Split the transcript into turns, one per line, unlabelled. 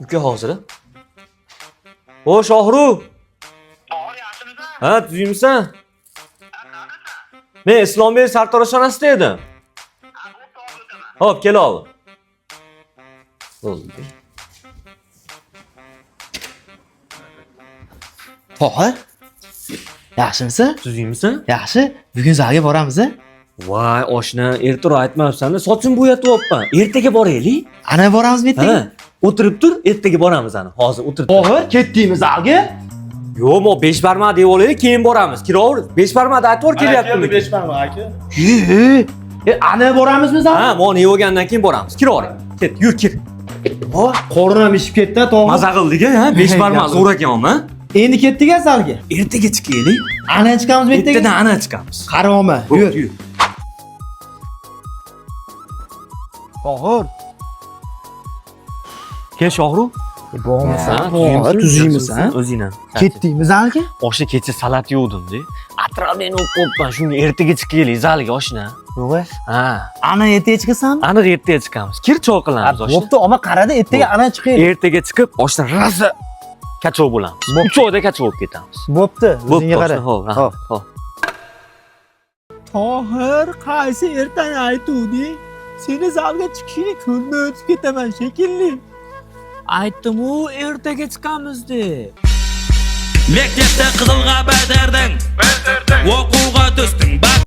Uka hozir. O Shohru. Ha, tuzimsan? Men Islombek sartaroshxonasida edim. Hop, kel ol. Bo'ldi.
Tohir, yaxshimisan?
Tuzimsan?
Yaxshi. Bugun zalga boramiz.
Voy, oshna, ertaroq aytmabsan-da, sochim bo'yatib olibman. Ertaga boraylik.
Ana boramizmi ertaga?
Ha, o'tirib tur, ertaga boramiz ana. Hozir o'tirib.
Tohir, ketdikmi zalga?
Yo'q, mo 5 barmoq deb olaylik, keyin boramiz. Kiraver. 5 barmoq aytib o'r kelyapti.
5 barmoq aka.
Ana boramizmi zalga?
Ha, mo ne bo'lgandan keyin boramiz. Kiravering. Ket, yur, kir.
Ho, qo'rnam ishib ketdi, Tohir.
Maza qildik-a, ha? 5 barmoq zo'r ekan-mi?
Endi ketdik zalga.
Ertaga chiqaylik.
Ana chiqamizmi ertaga?
Ertadan ana chiqamiz.
Qaroma, yur. Tohir.
Kel Shohru.
Tohir, tuzingmisan?
O'zingdan.
Ketdikmi zalga?
Oshna kecha salat yuvdim-da. Atrofdan o'qibman, shunga ertaga chiqaylik zalga oshna.
Yo'q.
Ha.
Ana ertaga chiqasanmi?
Ana ertaga chiqamiz. Kir choy qilamiz oshna.
Bo'pti, ammo qarada ertaga ana chiqaylik.
Ertaga chiqib, oshna raza kachov bo'lamiz. 3 oyda kachov bo'lib ketamiz.
Bo'pti, o'zingga qara.
Hop, hop.
Tohir, qaysi ertaga aytuvding? Seni zalga chiqishini ko'rmay o'tib ketaman shekilli. Aytdim-u, ertaga chiqamiz deb.
Mektepte kızılga berderdin. Okuga düştün.